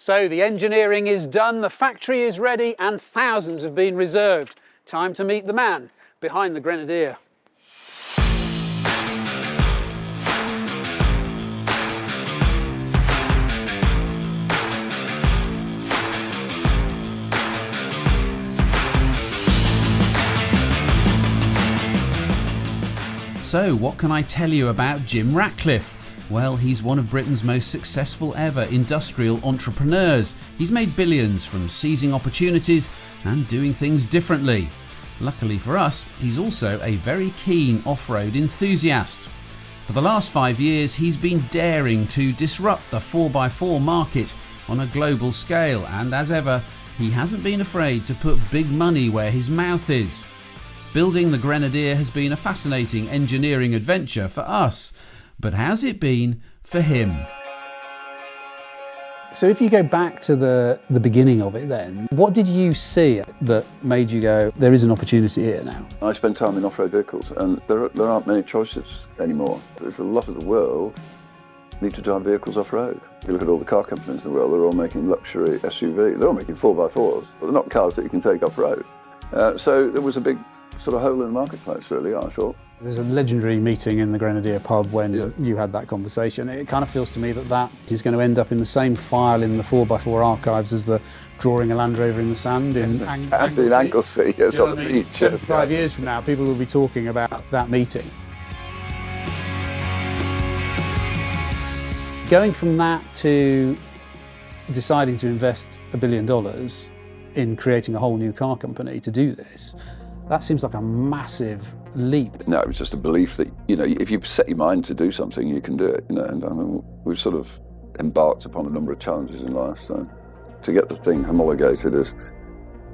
So the engineering is done, the factory is ready, and thousands have been reserved. Time to meet the man behind the Grenadier. So what can I tell you about Jim Ratcliffe? Well, he's one of Britain's most successful ever industrial entrepreneurs. He's made billions from seizing opportunities and doing things differently. Luckily for us, he's also a very keen off-road enthusiast. For the last 5 years, he's been daring to disrupt the 4x4 market on a global scale, and as ever, he hasn't been afraid to put big money where his mouth is. Building the Grenadier has been a fascinating engineering adventure for us, but how's it been for him? So if you go back to the beginning of it then, what did you see that made you go, there is an opportunity here now? I spend time in off-road vehicles and there aren't many choices anymore. There's a lot of the world need to drive vehicles off-road. If you look at all the car companies in the world, they're all making luxury SUV. They're all making 4x4s, but they're not cars that you can take off-road. So there was a big sort of hole in the marketplace, really, I thought. There's a legendary meeting in the Grenadier pub when you had that conversation. It kind of feels to me that is going to end up in the same file in the 4x4 archives as the drawing a Land Rover in the sand in Anglesey, yes, on the beach. 75 years from now, people will be talking about that meeting. Going from that to deciding to invest $1 billion in creating a whole new car company to do this, that seems like a massive leap. No, it was just a belief that, if you set your mind to do something, you can do it, and I mean, we've sort of embarked upon a number of challenges in life, so to get the thing homologated is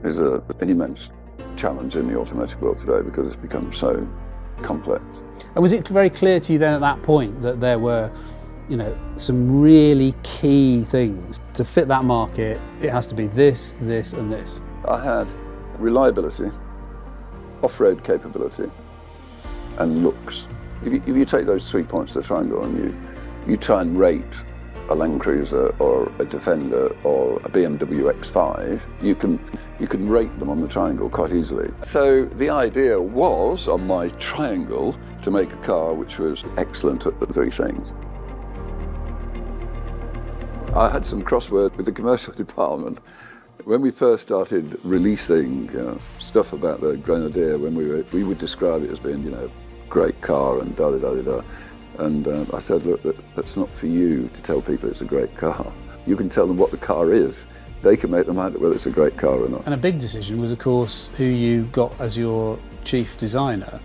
an immense challenge in the automotive world today because it's become so complex. And was it very clear to you then at that point that there were, some really key things to fit that market? It has to be this, this and this. I had reliability, off-road capability and looks. If you take those 3 points of the triangle and you try and rate a Land Cruiser or a Defender or a BMW X5, you can rate them on the triangle quite easily. So the idea was, on my triangle, to make a car which was excellent at the three things. I had some crossword with the commercial department. When we first started releasing stuff about the Grenadier, when we would describe it as being, great car and da-da-da-da-da. And I said, look, that's not for you to tell people it's a great car. You can tell them what the car is. They can make their mind up whether it's a great car or not. And a big decision was, of course, who you got as your chief designer.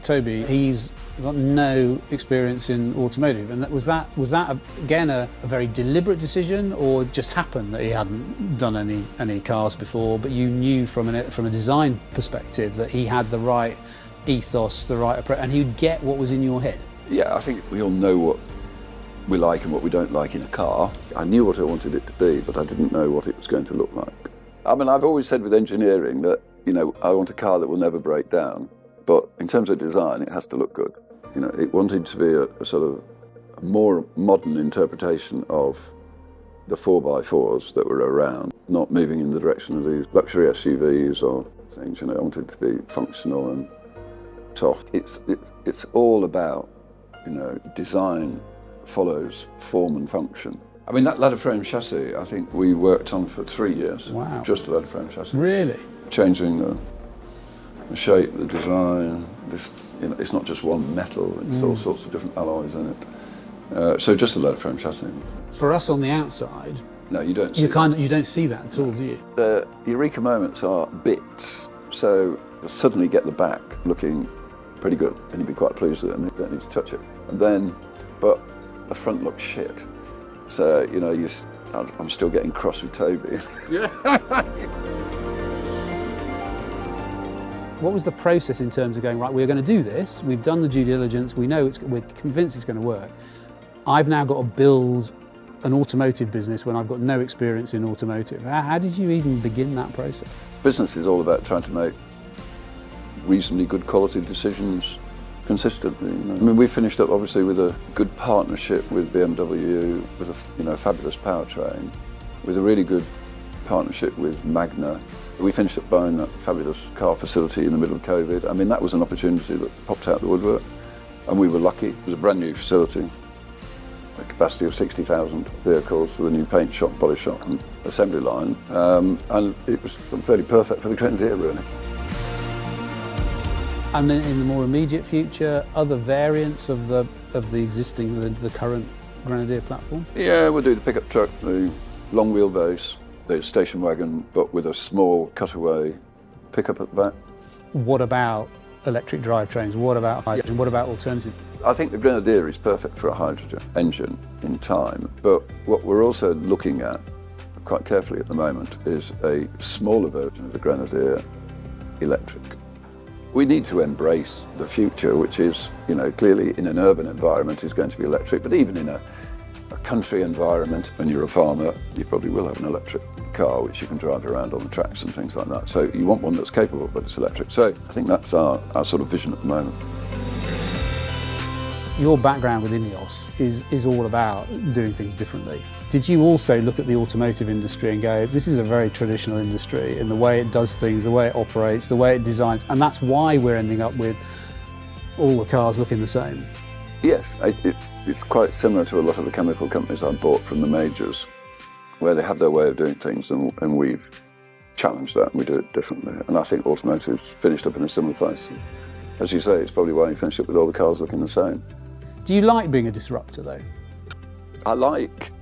Toby, he's got no experience in automotive, and was that again a very deliberate decision, or just happened that he hadn't done any cars before, but you knew from a design perspective that he had the right ethos, the right approach, and he'd get what was in your head? Yeah, I think we all know what we like and what we don't like in a car. I knew what I wanted it to be, but I didn't know what it was going to look like. I mean, I've always said with engineering that, I want a car that will never break down. But in terms of design, it has to look good. It wanted to be a sort of a more modern interpretation of the 4x4s that were around, not moving in the direction of these luxury SUVs or things. I wanted it to be functional and tough. It's all about, design follows form and function. I mean, that ladder frame chassis, I think we worked on for 3 years. Wow. Just the ladder frame chassis. Really? Changing the shape, the design, it's not just one metal, it's all sorts of different alloys in it. So just the ladder frame chassis. For us on the outside, no, you don't see you don't see that at all, do you? The eureka moments are bits, so you'll suddenly get the back looking pretty good and you'll be quite pleased with it and you don't need to touch it. And then, but the front looks shit. So, I'm still getting cross with Toby. Yeah. What was the process in terms of going, right, we're going to do this, we've done the due diligence, we're convinced it's going to work. I've now got to build an automotive business when I've got no experience in automotive. How did you even begin that process? Business is all about trying to make reasonably good quality decisions consistently. I mean, we finished up obviously with a good partnership with BMW, with a fabulous powertrain. with a really good partnership with Magna. We finished up buying that fabulous car facility in the middle of COVID. I mean, that was an opportunity that popped out the woodwork, and we were lucky. It was a brand new facility, a capacity of 60,000 vehicles with a new paint shop, body shop and assembly line, and it was fairly perfect for the Grenadier, really. And in the more immediate future, other variants of the existing, the current Grenadier platform? Yeah, we'll do the pickup truck, the long wheelbase, the station wagon, but with a small cutaway pickup at the back. What about electric drivetrains? What about hydrogen? What about alternative? I think the Grenadier is perfect for a hydrogen engine in time, but what we're also looking at quite carefully at the moment is a smaller version of the Grenadier electric. We need to embrace the future, which is, clearly in an urban environment is going to be electric, but even in a country environment, when you're a farmer, you probably will have an electric car which you can drive around on the tracks and things like that. So you want one that's capable, but it's electric. So I think that's our sort of vision at the moment. Your background with Ineos is all about doing things differently. Did you also look at the automotive industry and go, this is a very traditional industry in the way it does things, the way it operates, the way it designs, and that's why we're ending up with all the cars looking the same? Yes, it's quite similar to a lot of the chemical companies I bought from the majors, where they have their way of doing things, and we've challenged that and we do it differently. And I think automotive's finished up in a similar place. As you say, it's probably why you finished up with all the cars looking the same. Do you like being a disruptor, though? I like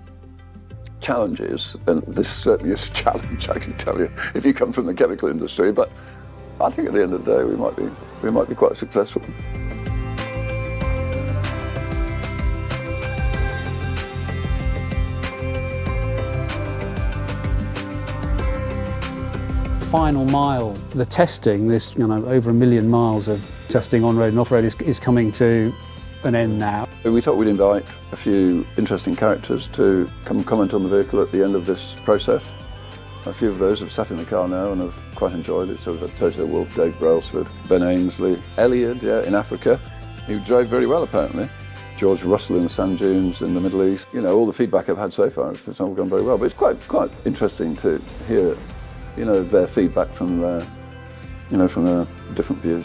challenges, and this certainly is a challenge, I can tell you, if you come from the chemical industry, but I think at the end of the day we might be quite successful. Final mile, the testing, this over 1 million miles of testing on road and off road is coming to an end now. We thought we'd invite a few interesting characters to come and comment on the vehicle at the end of this process. A few of those have sat in the car now and have quite enjoyed it. So we've had Toto Wolff, Dave Brailsford, Ben Ainsley, Elliot, in Africa, who drove very well apparently. George Russell in the sand dunes in the Middle East. All the feedback I've had so far, it's all gone very well. But it's quite interesting to hear, their feedback from their different views.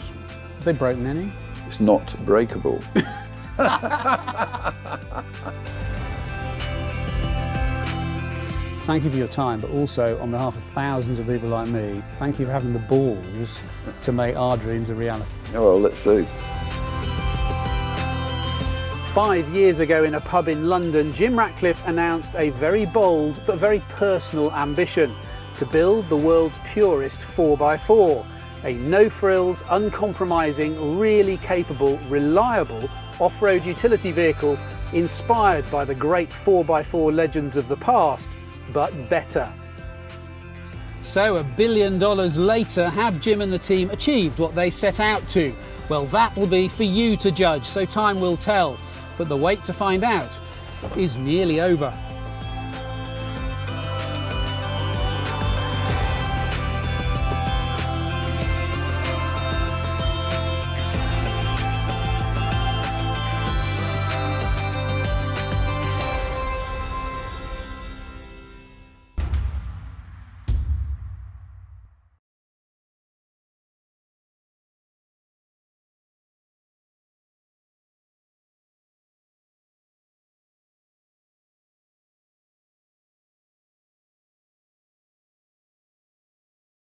Have they broken any? It's not breakable. Thank you for your time, but also on behalf of thousands of people like me, thank you for having the balls to make our dreams a reality. Oh, well, let's see. 5 years ago in a pub in London, Jim Ratcliffe announced a very bold but very personal ambition: to build the world's purest 4x4, a no-frills, uncompromising, really capable, reliable off-road utility vehicle inspired by the great 4x4 legends of the past, but better. So $1 billion later, have Jim and the team achieved what they set out to? Well, that will be for you to judge, so time will tell. But the wait to find out is nearly over.